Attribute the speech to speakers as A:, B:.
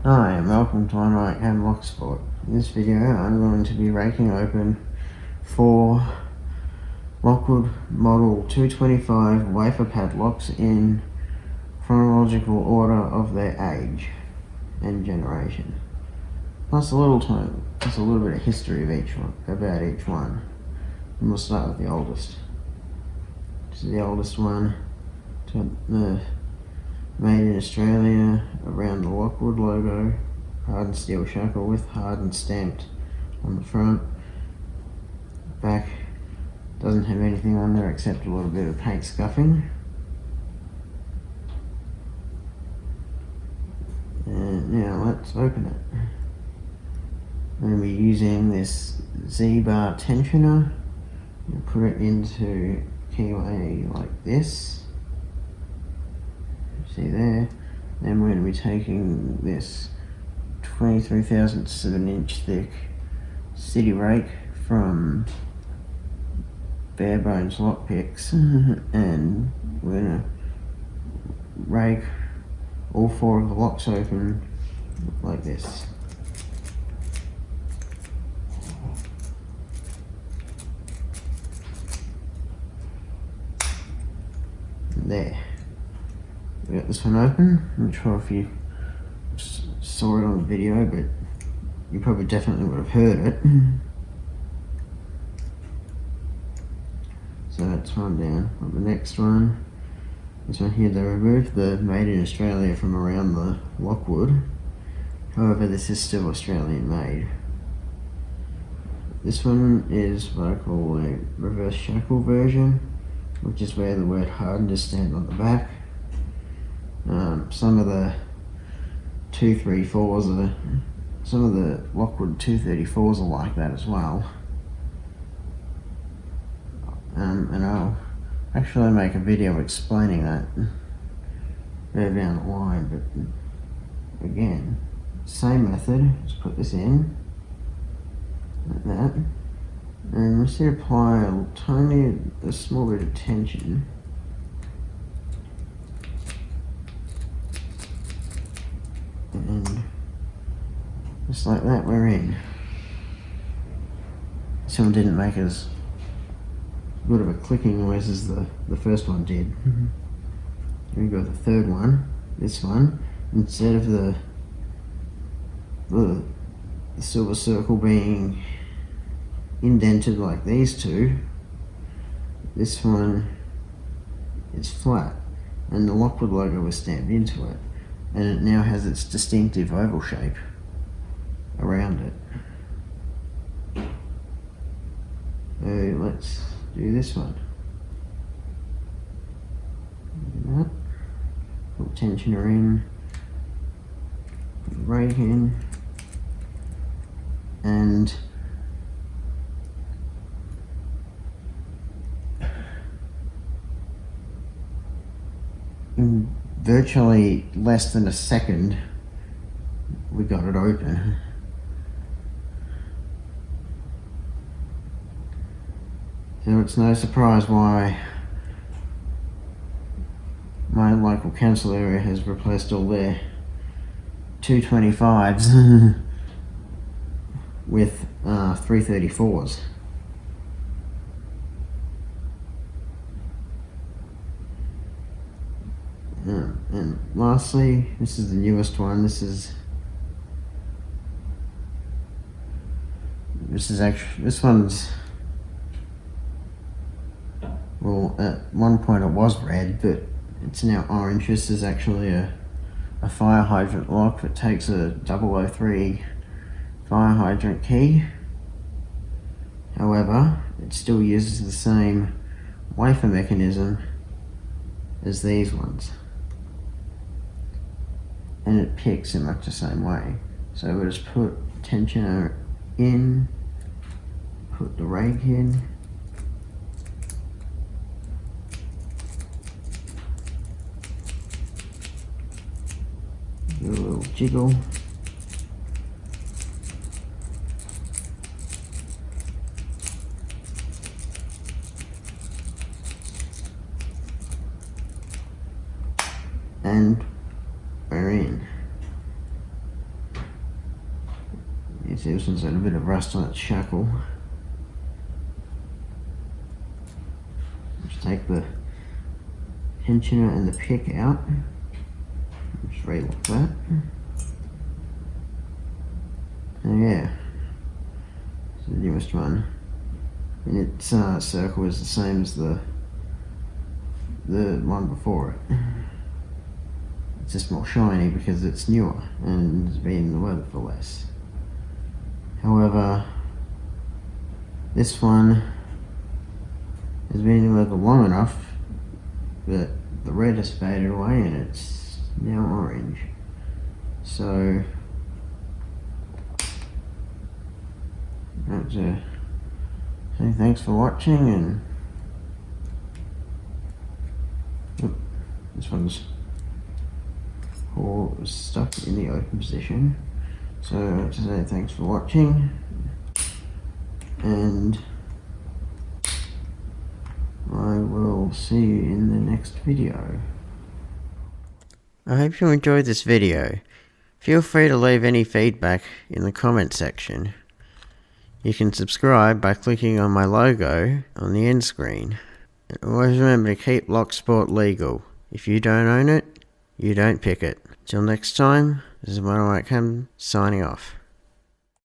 A: Hi and welcome to Wafer Padlocks Sport. In this video I'm going to be raking open 4 Lockwood Model 225 wafer padlocks in chronological order of their age and generation. Plus a little bit of history of each one, about each one. And we'll start with the oldest. This is the oldest one. Made in Australia, around the Lockwood logo, hardened steel shackle with hardened stamped on the front. Back doesn't have anything on there except a little bit of paint scuffing. And now let's open it. I'm going to be using this Z-bar tensioner and put it into keyway like this. See there. Then we're going to be taking this 23 thousandths of an inch thick City Rake from Bare Bones Lockpicks and we're going to rake all 4 of the locks open like this. There. We got this one open. I'm not sure if you saw it on the video, but you probably definitely would have heard it. So that's one down. On the next one, this one here, they removed the made in Australia from around the Lockwood. However, this is still Australian made. This one is what I call a reverse shackle version, which is where the word hardened is stamped on the back. Some of the 234s some of the Lockwood 234s are like that as well. And I'll actually make a video explaining that further down the line, but again, same method, just put this in, like that, and we should apply a small bit of tension. And just like that, we're in. This one didn't make as good of a clicking noise as the first one did. Here we go, the third one. This one, instead of the silver circle being indented like these two, this one is flat, and the Lockwood logo was stamped into it. And it now has its distinctive oval shape around it. So let's do this one. That. Put tensioner in, put the rake in, and in virtually less than a second we got it open. So it's no surprise why my local council area has replaced all their 225s with 334s. And lastly, this is the newest one. This one's, well, at one point it was red, but it's now orange. This is actually a fire hydrant lock that takes a 003 fire hydrant key. However, it still uses the same wafer mechanism as these ones, and it picks in much the same way. So we'll just put tensioner in, put the rake in, do a little jiggle, and we're in. See, this one's got a bit of rust on its shackle. Just take the tensioner and the pick out. Just relock that. So yeah, it's the newest one. And its circle is the same as the one before it. It's just more shiny because it's newer and has been in the weather for less. However, this one has been in the weather long enough that the red has faded away and it's now orange. So that's say thanks for watching, and this one's all stuck in the open position. So to say thanks for watching, and I will see you in the next video. I hope you enjoyed this video. Feel free to leave any feedback in the comment section. You can subscribe by clicking on my logo on the end screen. And always remember to keep Lock Sport legal. If you don't own it, you don't pick it. Till next time, this is White Cam signing off.